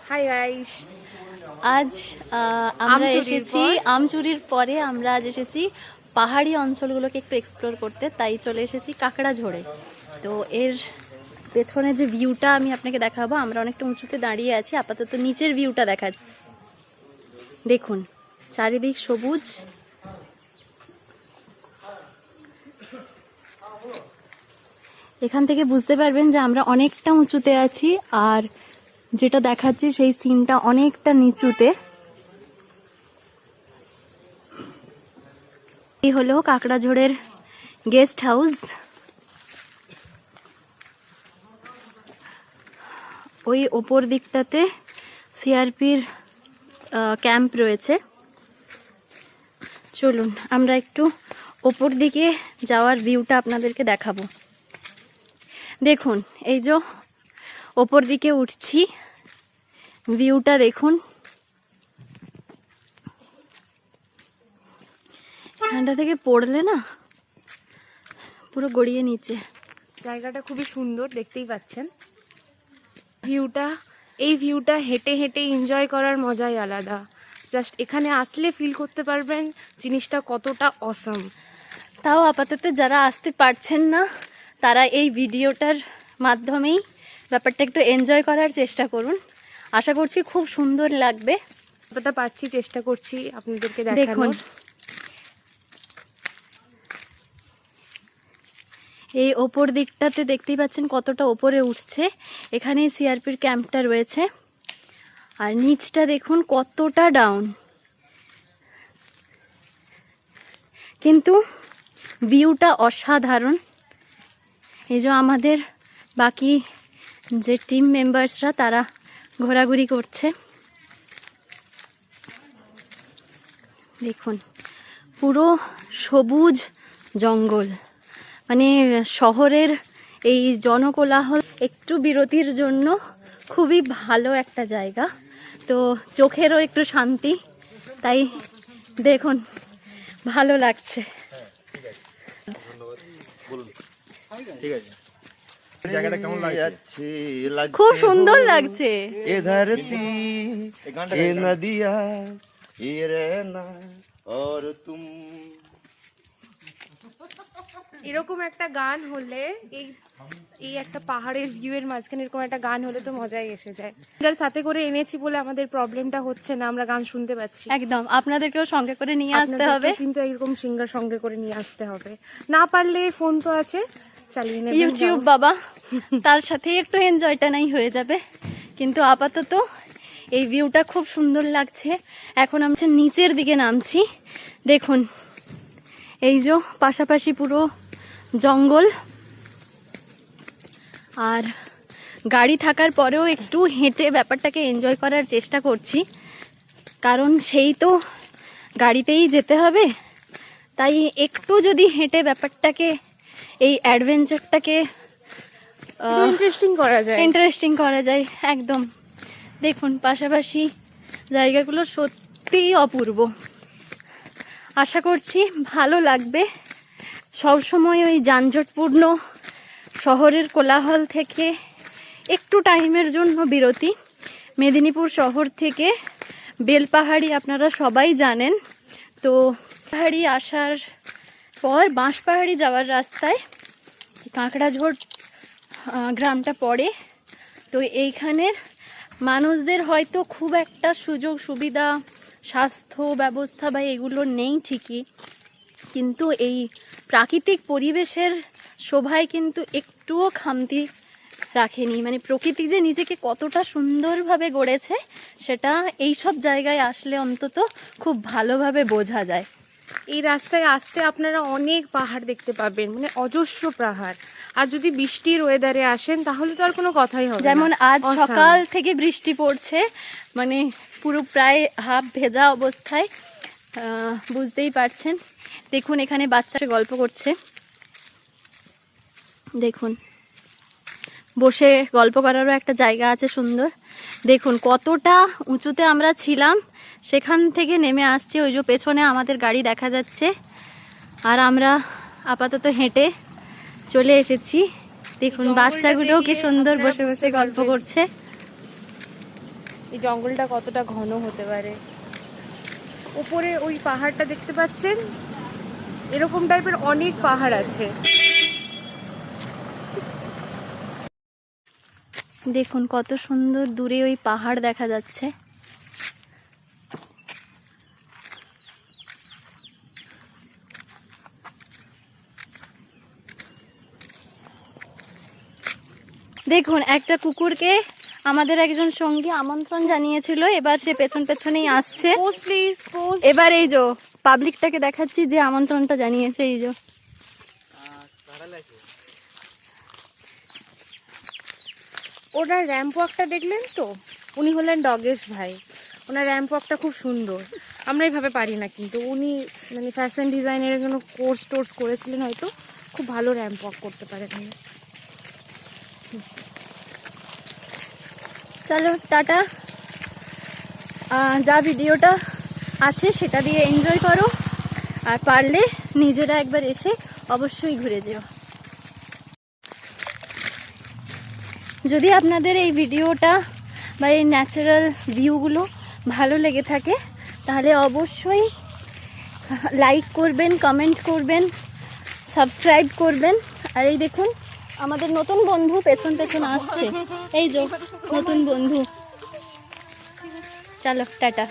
Hi guys, আজ আমরা এসেছি আমচুরির পরে আমরা আজ এসেছি পাহাড়ি অঞ্চলগুলোকে একটু এক্সপ্লোর করতে, তাই চলে এসেছি কাকড়াঝোড়ে। তো এর পেছনে যে ভিউটা আমি আপনাকে দেখাবো, আমরা অনেকটা উঁচুতে দাঁড়িয়ে আছি, আপাতত নিচের ভিউটা দেখা। দেখুন চারিদিক সবুজ, এখান থেকে বুঝতে পারবেন যে আমরা অনেকটা উঁচুতে আছি, আর যেটা দেখাচ্ছি সেই সিনটা অনেকটা নিচুতে। এই হলো কাকড়াঝোড়ের গেস্ট হাউস। ওই ওপর দিকটাতে সিআরপির ক্যাম্প রয়েছে। চলুন আমরা একটু ওপর দিকে যাওয়ার ভিউটা আপনাদেরকে দেখাবো। দেখুন এই যে ওপর দিকে উঠছি, ভিউটা দেখুন। এখানটা থেকে পড়লে না পুরো গড়িয়ে নিচে। জায়গাটা খুবই সুন্দর, দেখতেই পাচ্ছেন এই ভিউটা হেঁটে হেঁটে এনজয় করার মজাই আলাদা। জাস্ট এখানে আসলে ফিল করতে পারবেন জিনিসটা কতটা অসাম। তাও আপাতত যারা আসতে পারছেন না তারা এই ভিডিওটার মাধ্যমেই ব্যাপারটা একটু এনজয় করার চেষ্টা করুন। আশা করছি খুব সুন্দর লাগবে। যতটা পারছি চেষ্টা করছি আপনাদেরকে দেখুন দেখানোর। এই ওপর দিকটাতে দেখতেই পাচ্ছেন কতটা ওপরে উঠছে। এখানে সিআরপির ক্যাম্পটা রয়েছে, আর নিচটা দেখুন কতটা ডাউন, কিন্তু ভিউটা অসাধারণ। এই যে আমাদের বাকি যে টিম মেম্বার্সরা তারা ঘোরাঘুরি করছে। দেখুন পুরো সবুজ জঙ্গল, মানে শহরের এই জনকোলাহল একটু বিরতির জন্য খুবই ভালো একটা জায়গা। তো চোখেরও একটু শান্তি, তাই দেখুন ভালো লাগছে। খুব সুন্দর লাগছে। এরকম একটা গান হলে, এই একটা পাহাড়ের ভিউ এর মাঝখানে এরকম একটা গান হলে তো মজাই এসে যায়। সিঙ্গার সাথে করে এনেছি বলে আমাদের প্রবলেমটা হচ্ছে না, আমরা গান শুনতে পাচ্ছি। একদম আপনাদেরকেও সঙ্গে করে নিয়ে আসতে হবে, কিন্তু এরকম সিঙ্গার সঙ্গে করে নিয়ে আসতে হবে। না পারলে ফোন তো আছে, চালিয়ে নেবেন ইউটিউব বাবা, তার সাথে একটু এনজয়টা নাই হয়ে যাবে। কিন্তু আপাতত এই ভিউটা খুব সুন্দর লাগছে। এখন আমি নিচের দিকে নামছি। দেখুন এই যে পাশাপাশি পুরো জঙ্গল, আর গাড়ি থাকার পরেও একটু হেঁটে ব্যাপারটাকে এনজয় করার চেষ্টা করছি, কারণ সেই তো গাড়িতেই যেতে হবে। তাই একটু যদি হেঁটে ব্যাপারটাকে, এই অ্যাডভেঞ্চারটাকে ইন্টারেস্টিং করা যায় একদম। দেখুন পাশাপাশি জায়গাগুলো সত্যিই অপূর্ব। আশা করছি ভালো লাগবে। সবসময় ওই যানজটপূর্ণ শহরের কোলাহল থেকে একটু টাইমের জন্য বিরতি। মেদিনীপুর শহর থেকে বেলপাহাড়ি আপনারা সবাই জানেন। তো পাহাড়ি আসার পর বাঁশপাহাড়ি যাওয়ার রাস্তায় কাঁকড়াঝোড় গ্রামটা পড়ে। তো এইখানের মানুষদের হয়তো খুব একটা সুযোগ সুবিধা, স্বাস্থ্য ব্যবস্থা বা এগুলো নেই ঠিকই, কিন্তু এই প্রাকৃতিক পরিবেশের শোভায় কিন্তু একটুও খামতি রাখেনি। মানে প্রকৃতি যে নিজেকে কতটা সুন্দরভাবে গড়েছে সেটা এই সব জায়গায় আসলে অন্তত খুব ভালোভাবে বোঝা যায়। এই রাস্তায় আসতে আপনারা অনেক পাহাড় দেখতে পাবেন, মানে অজস্র পাহাড়। আর যদি বৃষ্টির ওয়েদারে আসেন তাহলে তো আর কোনো কথাই হবে না। যেমন আজ সকাল থেকে বৃষ্টি পড়ছে, মানে পুরো প্রায় হাফ ভেজা অবস্থায়, বুঝতেই পারছেন। দেখুন এখানে বাচ্চারা গল্প করছে, দেখুন বসে গল্প করারও একটা জায়গা আছে সুন্দর। দেখুন কতটা উঁচুতে আমরা ছিলাম, সেখান থেকে নেমে আসছে। ওই যে পেছনে আমাদের গাড়ি দেখা যাচ্ছে, আর আমরা আপাতত হেঁটে চলে এসেছি। দেখুন বাচ্চাগুলোও কি সুন্দর বসে বসে গল্প করছে। এই জঙ্গলটা কতটা ঘন হতে পারে। উপরে ওই পাহাড়টা দেখতে পাচ্ছেন, এরকম টাইপের অনেক পাহাড় আছে। দেখুন কত সুন্দর দূরে ওই পাহাড় দেখা যাচ্ছে। দেখুন একটা কুকুরকে আমাদের একজন সঙ্গী আমন্ত্রণ জানিয়েছিল, এবার সে পেছন পেছনেই আসছে। Pose please, pose. এবার এই যে পাবলিকটাকে দেখাচ্ছি যে আমন্ত্রণটা জানিয়েছে, এই যে ওনার র্যাম্প ওয়াকটা দেখলেন তো? উনি হলেন ডগেশ ভাই। ওনার র্যাম্প ওয়াকটা খুব সুন্দর, আমরা এইভাবে পারি না, কিন্তু উনি মানে ফ্যাশন ডিজাইনের জন্য কোর্স টোর্স করেছিলেন, হয়তো খুব ভালো র্যাম্প ওয়াক করতে পারেন উনি। চলো টাটা। যা ভিডিওটা আছে সেটা দিয়ে এনজয় করো, আর পারলে নিজেরা একবার এসে অবশ্যই ঘুরে যেও। যদি আপনাদের এই ভিডিওটা বা এই ন্যাচারাল ভিউগুলো ভালো লেগে থাকে তাহলে অবশ্যই লাইক করবেন, কমেন্ট করবেন, সাবস্ক্রাইব করবেন। আর এই দেখুন আমাদের নতুন বন্ধু পেছন পেছন আসছে, এই যে নতুন বন্ধু। চলো টাটা।